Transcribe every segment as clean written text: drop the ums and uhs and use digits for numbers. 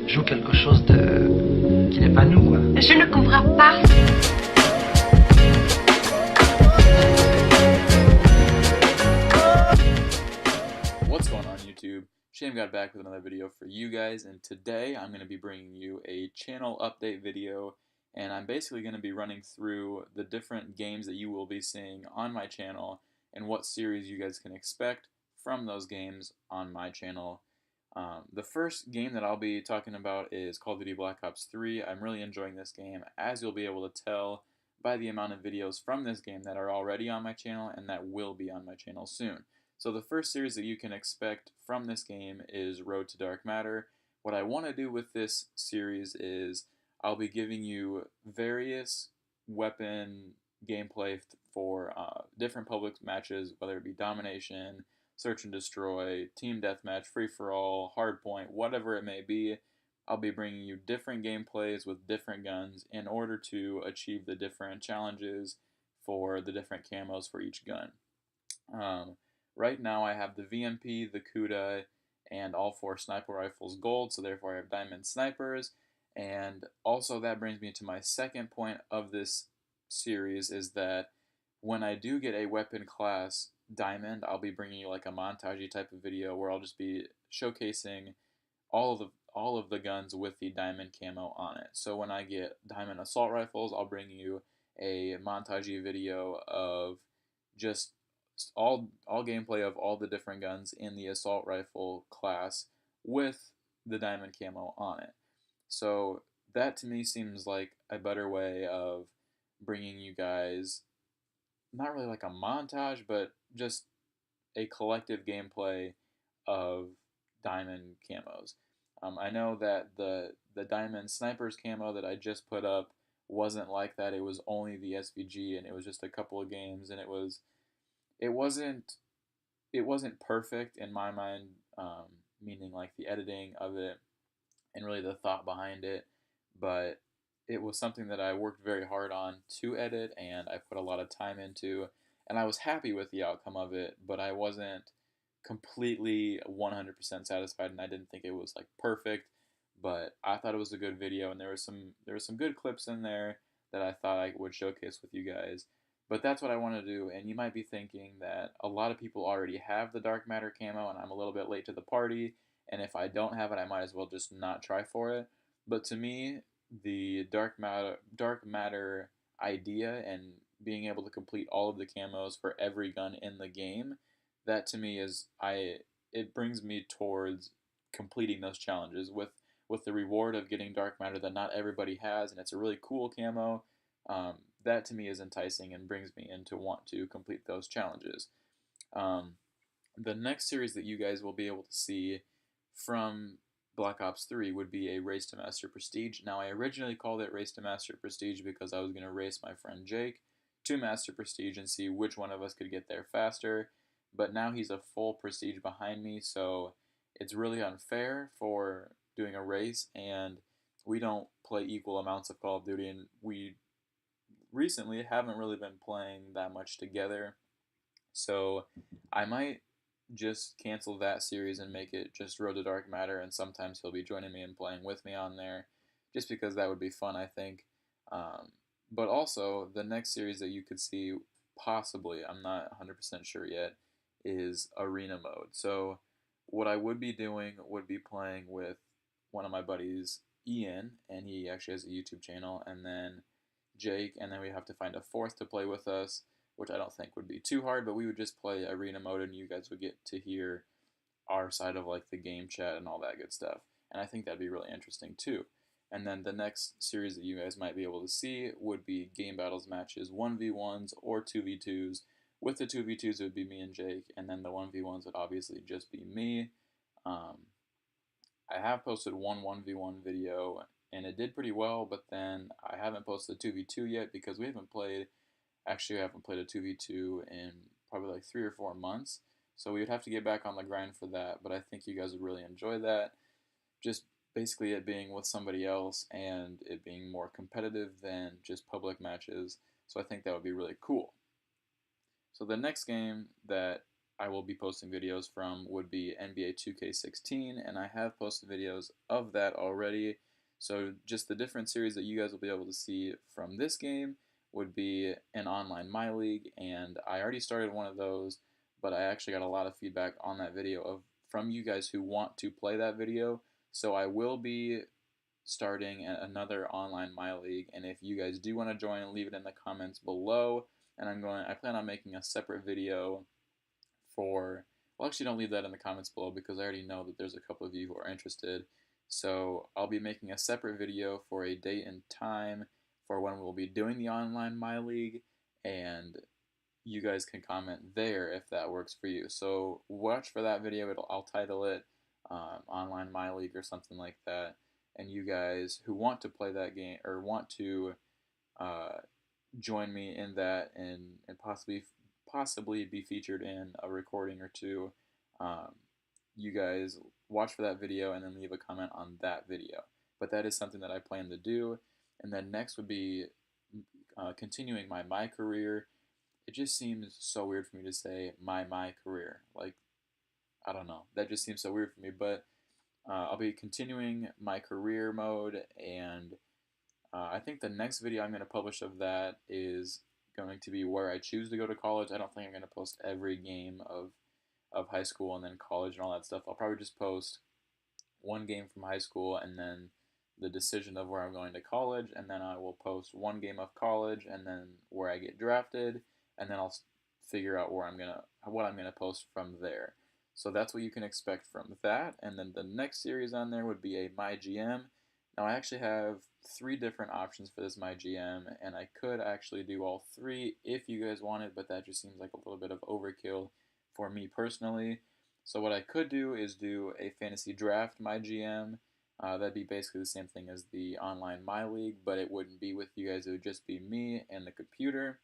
joue quelque chose de qui n'est pas nous, quoi. Je ne comprends pas. What's going on YouTube? Shane got back with another video for you guys, and today I'm going to be bringing you a channel update video, and I'm basically going to be running through the different games that you will be seeing on my channel and what series you guys can expect from those games on my channel. The first game that I'll be talking about is Call of Duty Black Ops 3. I'm really enjoying this game, as you'll be able to tell by the amount of videos from this game that are already on my channel and that will be on my channel soon. So the first series that you can expect from this game is Road to Dark Matter. What I want to do with this series is I'll be giving you various weapon gameplay for different public matches, whether it be Domination, Search and Destroy, Team Deathmatch, Free-for-all, Hardpoint, whatever it may be. I'll be bringing you different gameplays with different guns in order to achieve the different challenges for the different camos for each gun. Right now I have the VMP, the Kuda, and all 4 sniper rifles gold, so therefore I have diamond snipers. And also that brings me to my second point of this series, is that when I do get a weapon class diamond, I'll be bringing you like a montage type of video where I'll just be showcasing all of the guns with the diamond camo on it. So when I get diamond assault rifles, I'll bring you a montage video of just all gameplay of all the different guns in the assault rifle class with the diamond camo on it. So that to me seems like a better way of bringing you guys not really like a montage, but just a collective gameplay of diamond camos. I know that the diamond snipers camo that I just put up wasn't like that. It was only the SVG, and it was just a couple of games, and it wasn't perfect in my mind, meaning like the editing of it and really the thought behind it, but it was something that I worked very hard on to edit, and I put a lot of time into, and I was happy with the outcome of it, but I wasn't completely 100% satisfied, and I didn't think it was like perfect, but I thought it was a good video, and there were some good clips in there that I thought I would showcase with you guys. But that's what I want to do, and you might be thinking that a lot of people already have the Dark Matter camo, and I'm a little bit late to the party, and if I don't have it, I might as well just not try for it. But to me, the Dark Matter idea and being able to complete all of the camos for every gun in the game, that to me is, it brings me towards completing those challenges with the reward of getting Dark Matter that not everybody has, and it's a really cool camo. That to me is enticing and brings me in to want to complete those challenges. The next series that you guys will be able to see from Black Ops 3 would be a Race to Master Prestige. Now, I originally called it Race to Master Prestige because I was going to race my friend Jake to Master Prestige and see which one of us could get there faster, but now he's a full Prestige behind me, so it's really unfair for doing a race, and we don't play equal amounts of Call of Duty, and we recently haven't really been playing that much together, so I might just cancel that series and make it just Road to Dark Matter, and sometimes he'll be joining me and playing with me on there, just because that would be fun, I think. But also, the next series that you could see, possibly, I'm not 100% sure yet, is Arena Mode. So what I would be doing would be playing with one of my buddies, Ian, and he actually has a YouTube channel, and then Jake, and then we have to find a fourth to play with us, which I don't think would be too hard, but we would just play Arena Mode, and you guys would get to hear our side of like the game chat and all that good stuff, and I think that'd be really interesting too. And then the next series that you guys might be able to see would be Game Battles matches, 1v1s or 2v2s. With the 2v2s, it would be me and Jake, and then the 1v1s would obviously just be me. I have posted one 1v1 video, and it did pretty well, but then I haven't posted 2v2 yet because we haven't played a 2v2 in probably like 3 or 4 months, so we would have to get back on the grind for that, but I think you guys would really enjoy that. Just basically it being with somebody else and it being more competitive than just public matches, so I think that would be really cool. So the next game that I will be posting videos from would be NBA 2K16, and I have posted videos of that already. So just the different series that you guys will be able to see from this game would be an online My League, and I already started one of those, but I actually got a lot of feedback on that video from you guys who want to play that video. So I will be starting another online My League, and if you guys do want to join, leave it in the comments below. And I plan on making a separate video for, well, actually don't leave that in the comments below because I already know that there's a couple of you who are interested. So I'll be making a separate video for a date and time for when we'll be doing the online My League, and you guys can comment there if that works for you. So watch for that video. I'll title it Online My League or something like that. And you guys who want to play that game or want to uh, join me in that and possibly be featured in a recording or two, um, you guys watch for that video and then leave a comment on that video. But that is something that I plan to do. And then next would be continuing my career. It just seems so weird for me to say my career. Like, I don't know. That just seems so weird for me. But I'll be continuing my career mode, and I think the next video I'm going to publish of that is going to be where I choose to go to college. I don't think I'm going to post every game of high school and then college and all that stuff. I'll probably just post one game from high school and then the decision of where I'm going to college, and then I will post one game of college and then where I get drafted, and then I'll figure out what I'm gonna post from there. So that's what you can expect from that. And then the next series on there would be a My GM. Now I actually have 3 different options for this My GM, and I could actually do all 3 if you guys wanted, but that just seems like a little bit of overkill for me personally. So what I could do is do a fantasy draft My GM. That'd be basically the same thing as the online My League, but it wouldn't be with you guys. It would just be me and the computer.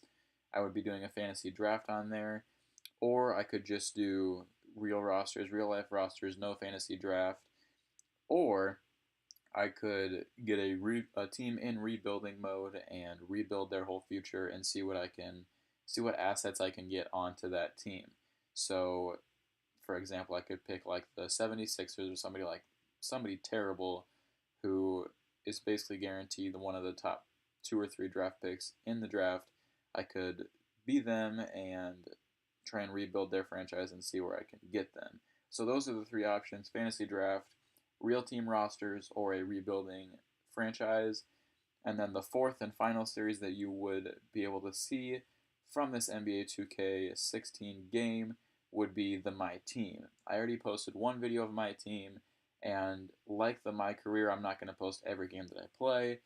I would be doing a fantasy draft on there, or I could just do real rosters, real life rosters, no fantasy draft, or I could get a team in rebuilding mode and rebuild their whole future and see what assets I can get onto that team. So for example, I could pick like the 76ers or somebody terrible who is basically guaranteed one of the top 2 or 3 draft picks in the draft. I could be them and try and rebuild their franchise and see where I can get them. So those are the 3 options: fantasy draft, real team rosters, or a rebuilding franchise. And then the 4th and final series that you would be able to see from this NBA 2K16 game would be the My Team. I already posted one video of My Team, and like the My Career, I'm not going to post every game that I play,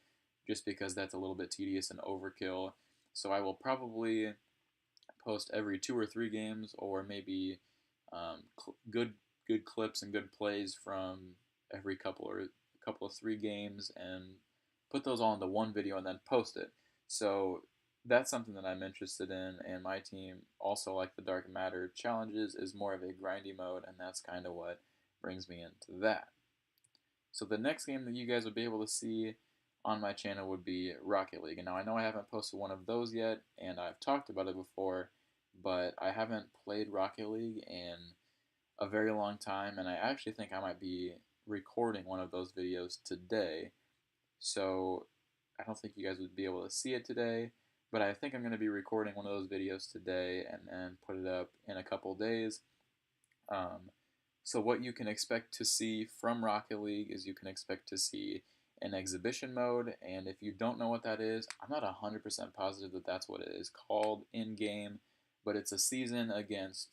just because that's a little bit tedious and overkill. So I will probably post every 2 or 3 games, or maybe good clips and good plays from every couple of 3 games, and put those all into one video and then post it. So that's something that I'm interested in, and My Team, also like the Dark Matter challenges, is more of a grindy mode, and that's kind of what brings me into that. So the next game that you guys would be able to see on my channel would be Rocket League. And now I know I haven't posted one of those yet, and I've talked about it before, but I haven't played Rocket League in a very long time, and I actually think I might be recording one of those videos today. So I don't think you guys would be able to see it today, but I think I'm going to be recording one of those videos today and then put it up in a couple days. So what you can expect to see from Rocket League is you can expect to see an exhibition mode, and if you don't know what that is, I'm not 100% positive that that's what it is called in-game, but it's a season against,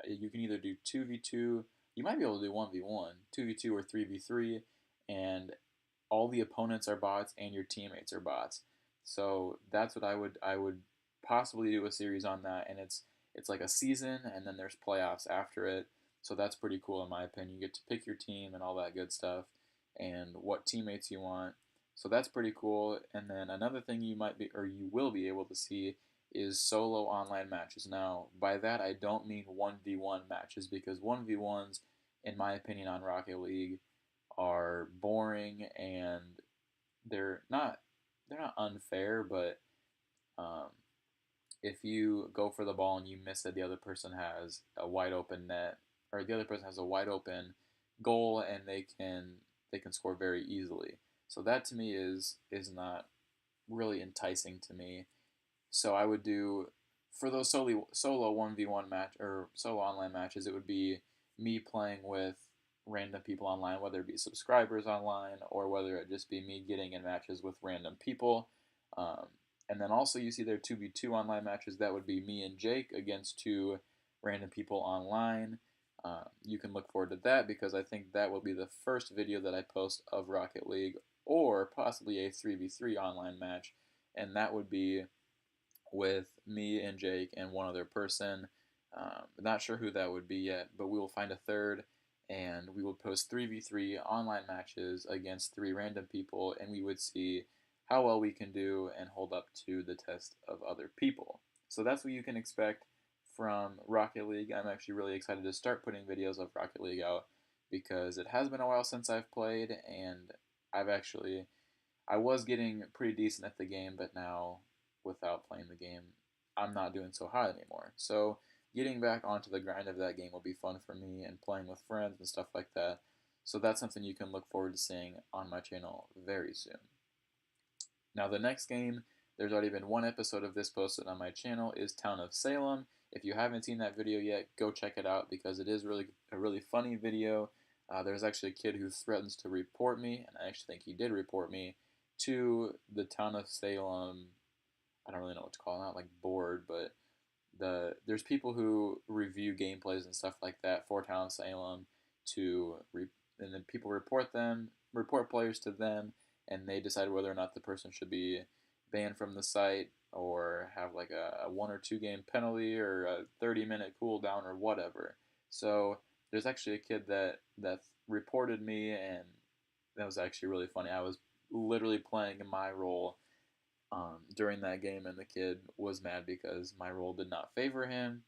you can either do 2v2, you might be able to do 1v1, 2v2 or 3v3, and all the opponents are bots and your teammates are bots. So that's what I would possibly do a series on that, and it's like a season and then there's playoffs after it. So that's pretty cool in my opinion. You get to pick your team and all that good stuff and what teammates you want. So that's pretty cool. And then another thing you will be able to see is solo online matches. Now, by that I don't mean 1v1 matches, because 1v1s, in my opinion, on Rocket League are boring, and they're not unfair, but if you go for the ball and you miss it, the other person has a wide open net, or the other person has a wide open goal, and they can score very easily. So that to me is not really enticing to me. So I would do for those solo 1v1 match or solo online matches, it would be me playing with random people online, whether it be subscribers online or whether it just be me getting in matches with random people. Um, and then also you see there 2v2 online matches. That would be me and Jake against two random people online. You can look forward to that because I think that will be the first video that I post of Rocket League or possibly a 3v3 online match. And that would be with me and Jake and one other person. Not sure who that would be yet, but we will find a third and we will post 3v3 online matches against three random people and we would see how well we can do and hold up to the test of other people. So that's what you can expect from Rocket League. I'm actually really excited to start putting videos of Rocket League out because it has been a while since I've played and I've actually I was getting pretty decent at the game, but now without playing the game, I'm not doing so hot anymore. So getting back onto the grind of that game will be fun for me and playing with friends and stuff like that. So that's something you can look forward to seeing on my channel very soon. Now the next game, there's already been one episode of this posted on my channel, is Town of Salem. If you haven't seen that video yet, go check it out because it is really a really funny video. There's actually a kid who threatens to report me, and I actually think he did report me, to the Town of Salem. I don't really know what to call it, not like board, but there's people who review gameplays and stuff like that for Town of Salem and then people report players to them, and they decide whether or not the person should be banned from the site or have like a 1 or 2 game penalty or a 30-minute cooldown or whatever. So there's actually a kid that reported me, and that was actually really funny. I was literally playing my role during that game, and the kid was mad because my role did not favor him.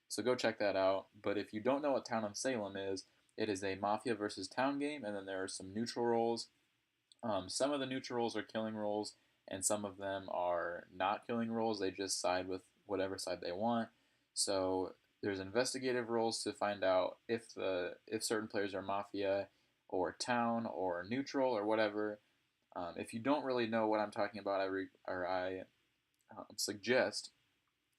So go check that out. But if you don't know what Town of Salem is, it is a Mafia versus Town game, and then there are some neutral roles. Some of the neutral roles are killing roles, and some of them are not killing roles. They just side with whatever side they want. So there's investigative roles to find out if certain players are Mafia or Town or neutral or whatever. If you don't really know what I'm talking about, I suggest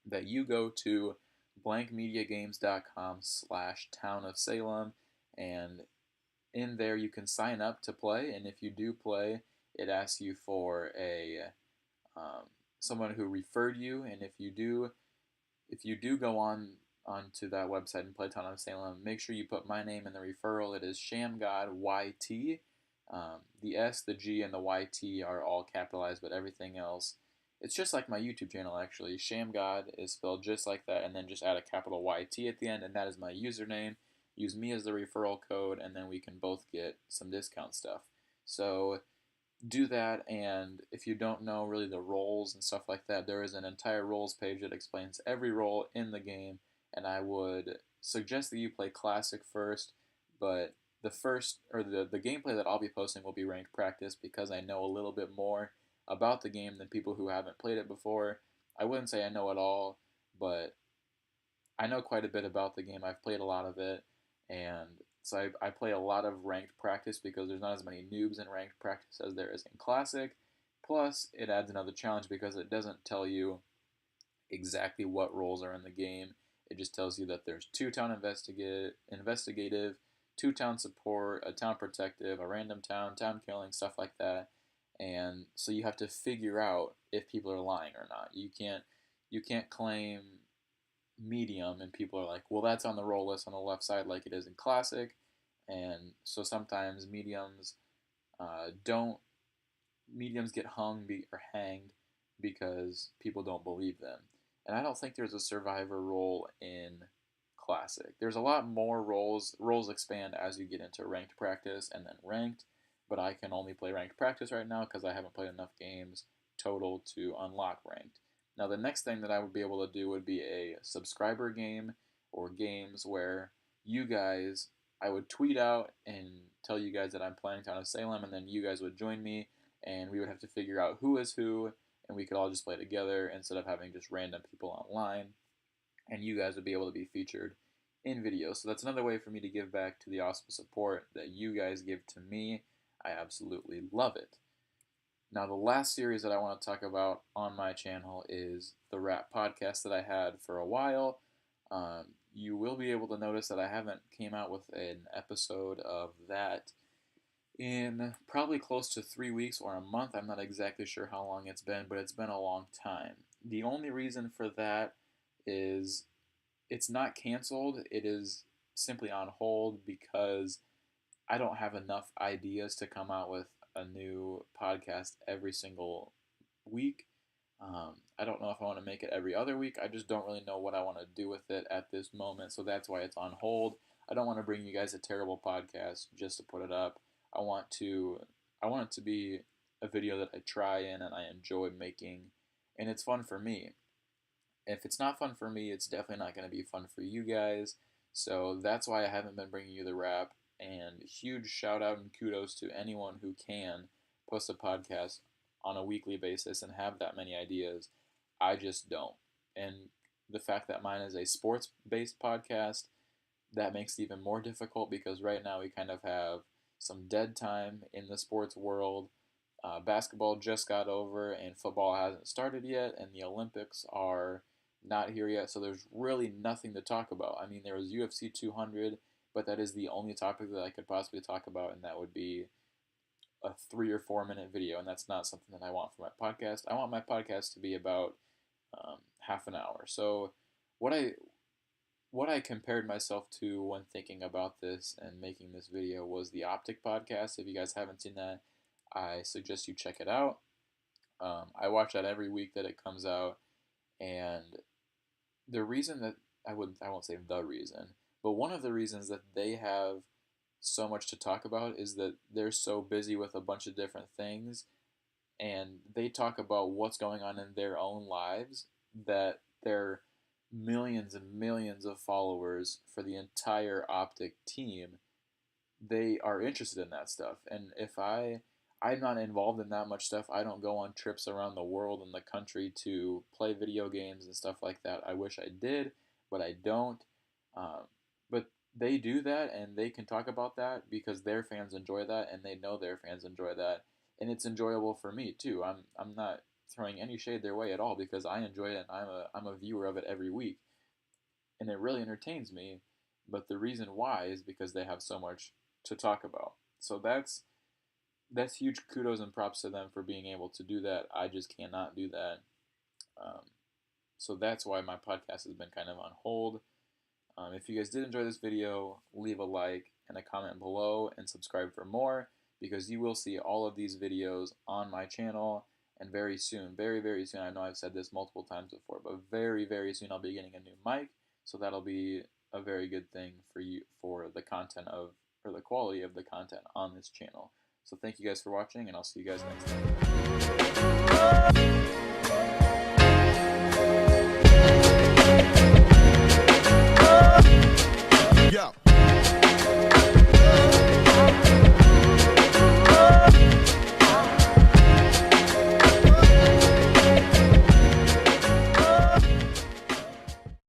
that you go to blankmediagames.com/Town of Salem, and in there you can sign up to play. And if you do play, it asks you for a someone who referred you. And if you do go onto that website and play Town of Salem, make sure you put my name in the referral. It is ShamGodYT. The S, the G, and the YT are all capitalized, but everything else, it's just like my YouTube channel actually. ShamGod is spelled just like that, and then just add a capital YT at the end, and that is my username. Use me as the referral code, and then we can both get some discount stuff. So do that, and if you don't know really the roles and stuff like that, there is an entire roles page that explains every role in the game, and I would suggest that you play Classic first, but the gameplay that I'll be posting will be ranked practice because I know a little bit more about the game than people who haven't played it before. I wouldn't say I know it all, but I know quite a bit about the game. I've played a lot of it, and so I play a lot of ranked practice because there's not as many noobs in ranked practice as there is in Classic. Plus, it adds another challenge because it doesn't tell you exactly what roles are in the game. It just tells you that there's 2 town investigative, 2 town support, a town protective, a random town killing, stuff like that. And so you have to figure out if people are lying or not. You can't claim medium and people are like, well, that's on the roll list on the left side like it is in Classic. And so sometimes don't mediums get or hanged because people don't believe them. And I don't think there's a survivor role in Classic. There's a lot more roles. Roles expand as you get into ranked practice and then ranked, but I can only play ranked practice right now because I haven't played enough games total to unlock ranked. Now the next thing that I would be able to do would be a subscriber game or games where I would tweet out and tell you guys that I'm playing Town of Salem, and then you guys would join me, and we would have to figure out who is who, and we could all just play together instead of having just random people online, and you guys would be able to be featured in videos. So that's another way for me to give back to the awesome support that you guys give to me. I absolutely love it. Now, the last series that I want to talk about on my channel is the rap podcast that I had for a while. You will be able to notice that I haven't came out with an episode of that in probably close to 3 weeks or a month. I'm not exactly sure how long it's been, but it's been a long time. The only reason for that is it's not canceled. It is simply on hold because I don't have enough ideas to come out with a new podcast every single week. I don't know if I want to make it every other week. I just don't really know what I want to do with it at this moment, so that's why it's on hold. I don't want to bring you guys a terrible podcast just to put it up. I want it to be a video that I try in and I enjoy making, and it's fun for me. If it's not fun for me, it's definitely not going to be fun for you guys. So that's why I haven't been bringing you the rap. And huge shout out and kudos to anyone who can post a podcast on a weekly basis and have that many ideas. I just don't. And the fact that mine is a sports based podcast, that makes it even more difficult because right now we kind of have some dead time in the sports world. Basketball just got over and football hasn't started yet, and the Olympics are not here yet, so there's really nothing to talk about. I mean, there was UFC 200, but that is the only topic that I could possibly talk about, and that would be a 3 or 4 minute video, and that's not something that I want for my podcast. I want my podcast to be about half an hour. So what I compared myself to when thinking about this and making this video was the Optic podcast. If you guys haven't seen that, I suggest you check it out. I watch that every week that it comes out, and the reason that I won't say the reason, but one of the reasons that they have so much to talk about is that they're so busy with a bunch of different things, and they talk about what's going on in their own lives, that they're millions and millions of followers for the entire Optic team. They are interested in that stuff, and if I'm not involved in that much stuff. I don't go on trips around the world and the country to play video games and stuff like that. I wish I did, but I don't. But they do that, and they can talk about that because their fans enjoy that, and they know their fans enjoy that, and it's enjoyable for me too. I'm not throwing any shade their way at all because I enjoy it, and I'm a viewer of it every week, and it really entertains me. But the reason why is because they have so much to talk about. So that's huge kudos and props to them for being able to do that. I just cannot do that. So that's why my podcast has been kind of on hold. If you guys did enjoy this video, leave a like and a comment below and subscribe for more because you will see all of these videos on my channel. And very soon, very, very soon, I know I've said this multiple times before, but very, very soon I'll be getting a new mic. So that'll be a very good thing for you, for the content of, or the quality of the content on this channel. So thank you guys for watching, and I'll see you guys next time.